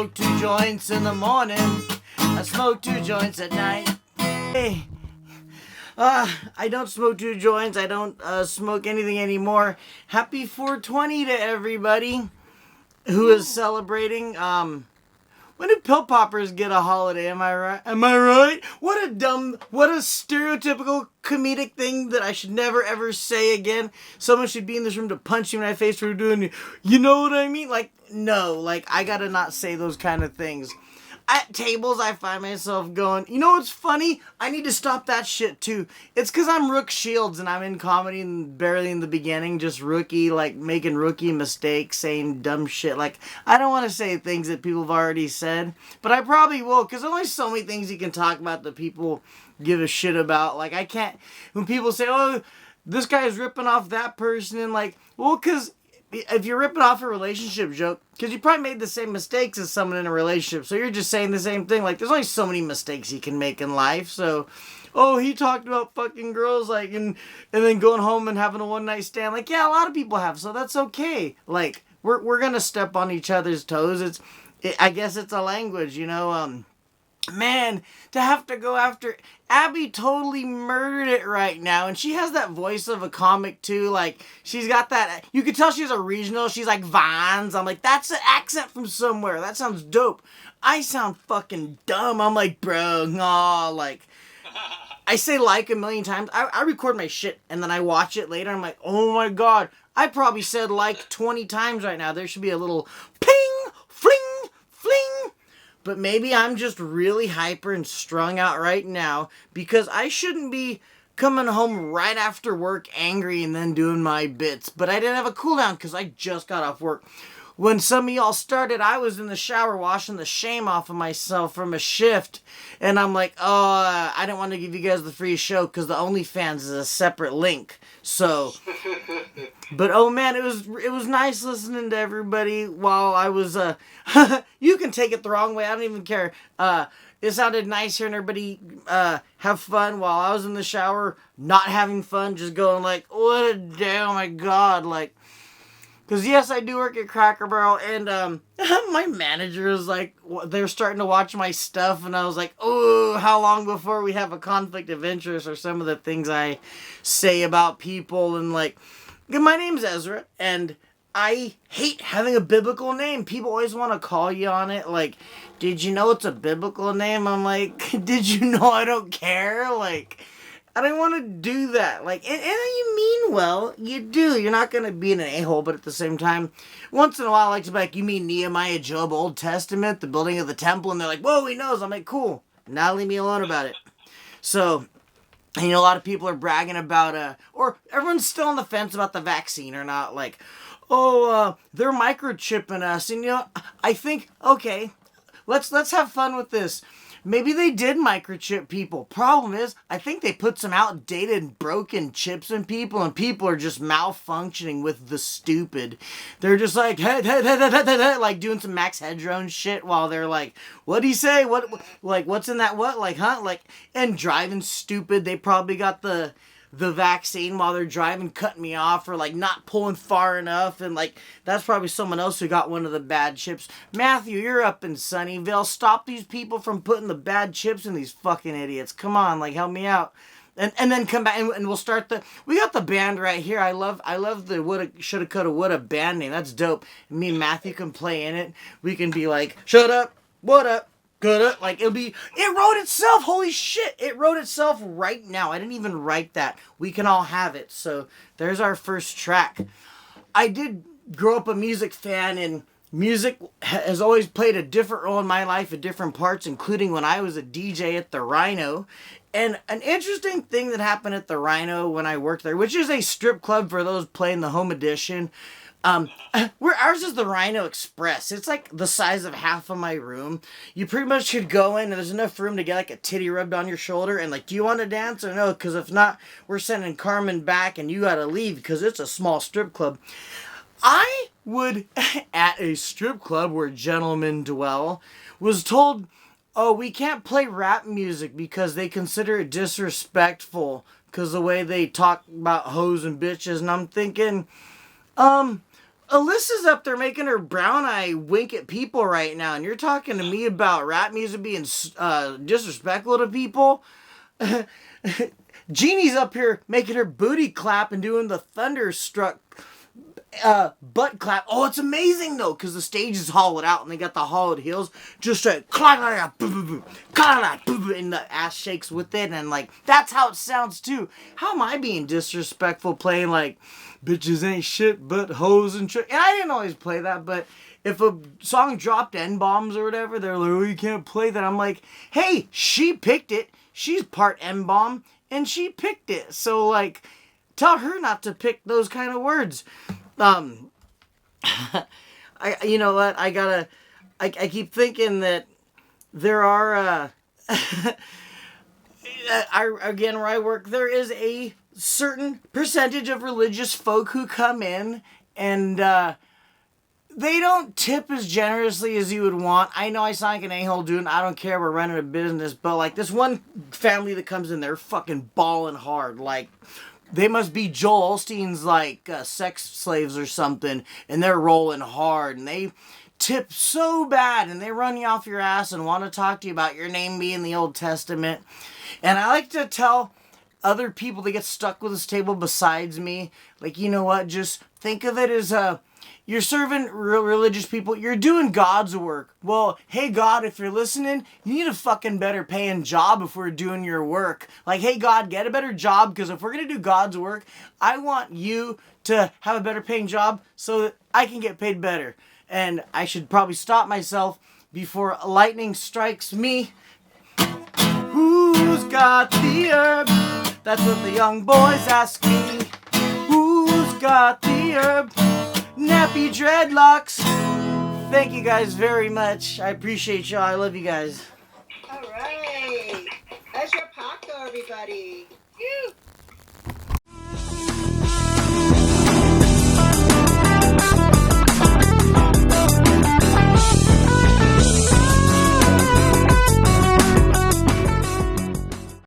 smoke 2 joints in the morning. I smoke 2 joints at night. Hey, I don't smoke 2 joints. I don't smoke anything anymore. Happy 420 to everybody who is celebrating. When do pill poppers get a holiday? Am I right? Am I right? What a stereotypical comedic thing that I should never ever say again. Someone should be in this room to punch you in my face for doing it. You know what I mean? Like, no, like, I gotta not say those kind of things. At tables, I find myself going, you know what's funny? I need to stop that shit too. It's because I'm Rook Shields and I'm in comedy and barely in the beginning, just rookie, like making rookie mistakes, saying dumb shit. Like, I don't want to say things that people have already said, but I probably will, because there's only so many things you can talk about that people give a shit about. Like, I can't, when people say, oh, this guy's ripping off that person, and like, well, because if you're ripping off a relationship joke, because you probably made the same mistakes as someone in a relationship, so you're just saying the same thing. Like, there's only so many mistakes you can make in life. So, oh, he talked about fucking girls, like, and then going home and having a one-night stand. Like, yeah, a lot of people have, so that's okay. Like, we're gonna step on each other's toes. I guess it's a language, you know. Man, to have to go after Abby totally murdered it right now, and she has that voice of a comic too. Like, she's got that, you could tell she's a regional. She's like Vines. I'm like, that's an accent from somewhere. That sounds dope. I sound fucking dumb. I'm like, bro, nah, like, I say like a million times. I record my shit and then I watch it later. I'm like, oh my god, I probably said like 20 times right now. There should be a little ping, fling, fling. But maybe I'm just really hyper and strung out right now, because I shouldn't be coming home right after work angry and then doing my bits. But I didn't have a cool down because I just got off work. When some of y'all started, I was in the shower washing the shame off of myself from a shift. And I'm like, oh, I didn't want to give you guys the free show because the OnlyFans is a separate link. So, but oh man, it was nice listening to everybody while I was, you can take it the wrong way, I don't even care. It sounded nice hearing everybody have fun while I was in the shower, not having fun, just going like, what a day, oh my god, like, because yes, I do work at Cracker Barrel, and my manager is like, they're starting to watch my stuff, and I was like, oh, how long before we have a conflict of interest, or some of the things I say about people, and like, my name's Ezra, and I hate having a biblical name. People always want to call you on it, like, did you know it's a biblical name? I'm like, did you know I don't care? Like, I don't want to do that. Like, and you mean well. You do. You're not going to be an a-hole, but at the same time, once in a while I like to be like, you mean Nehemiah, Job, Old Testament, the building of the temple? And they're like, whoa, he knows. I'm like, cool. Now leave me alone about it. So, you know, a lot of people are bragging about, or everyone's still on the fence about the vaccine or not. Like, oh, they're microchipping us. And, you know, I think, okay, let's have fun with this. Maybe they did microchip people. Problem is, I think they put some outdated, broken chips in people, and people are just malfunctioning with the stupid. They're just like, hey, like doing some Max Headroom shit while they're like, what'd he say? What, like, what's in that what? Like, huh? Like, and driving stupid. They probably got the vaccine while they're driving, cutting me off, or like not pulling far enough, and like that's probably someone else who got one of the bad chips. Matthew, you're up in Sunnyvale. Stop these people from putting the bad chips in these fucking idiots. Come on, like, help me out. And then come back and we'll start we got the band right here. I love the woulda, shoulda, coulda, woulda band name. That's dope. Me and Matthew can play in it. We can be like, shut up, what up, good, like, it wrote itself. Holy shit, it wrote itself right now. I didn't even write that. We can all have it. So there's our first track. I did grow up a music fan, and music has always played a different role in my life at different parts, including when I was a DJ at the Rhino. And an interesting thing that happened at the Rhino when I worked there, which is a strip club for those playing the home edition, where ours is the Rhino Express. It's like the size of half of my room. You pretty much could go in and there's enough room to get like a titty rubbed on your shoulder and like, do you want to dance or no? Because if not, we're sending Carmen back and you gotta leave because it's a small strip club. I would, at a strip club where gentlemen dwell, was told, oh, we can't play rap music because they consider it disrespectful because the way they talk about hoes and bitches. And I'm thinking, Alyssa's up there making her brown eye wink at people right now, and you're talking to me about rap music being disrespectful to people? Jeannie's up here making her booty clap and doing the thunderstruck butt clap. Oh, it's amazing though, because the stage is hollowed out and they got the hollowed heels. Just a and the ass shakes with it, and like that's how it sounds too. How am I being disrespectful playing like bitches ain't shit but hoes and shit? And I didn't always play that, but if a song dropped N-bombs or whatever, they're like, oh, you can't play that. I'm like, hey, she picked it. She's part N-bomb and she picked it. So like, tell her not to pick those kind of words. You know what? I keep thinking that there are, again, where I work, there is a certain percentage of religious folk who come in and, they don't tip as generously as you would want. I know I sound like an a-hole dude, and I don't care, we're running a business, but like this one family that comes in, they're fucking balling hard. Like, they must be Joel Osteen's like sex slaves or something, and they're rolling hard, and they tip so bad, and they run you off your ass and want to talk to you about your name being the Old Testament. And I like to tell other people that get stuck with this table besides me, like, you know what, just think of it as you're serving religious people. You're doing God's work. Well, hey, God, if you're listening, you need a fucking better paying job if we're doing your work. Like, hey, God, get a better job, because if we're going to do God's work, I want you to have a better paying job so that I can get paid better. And I should probably stop myself before lightning strikes me. Who's got the herb? That's what the young boys ask me. Who's got the herb? Nappy dreadlocks. Thank you guys very much. I appreciate y'all. I love you guys. All right. Ezra Paco, everybody. Phew.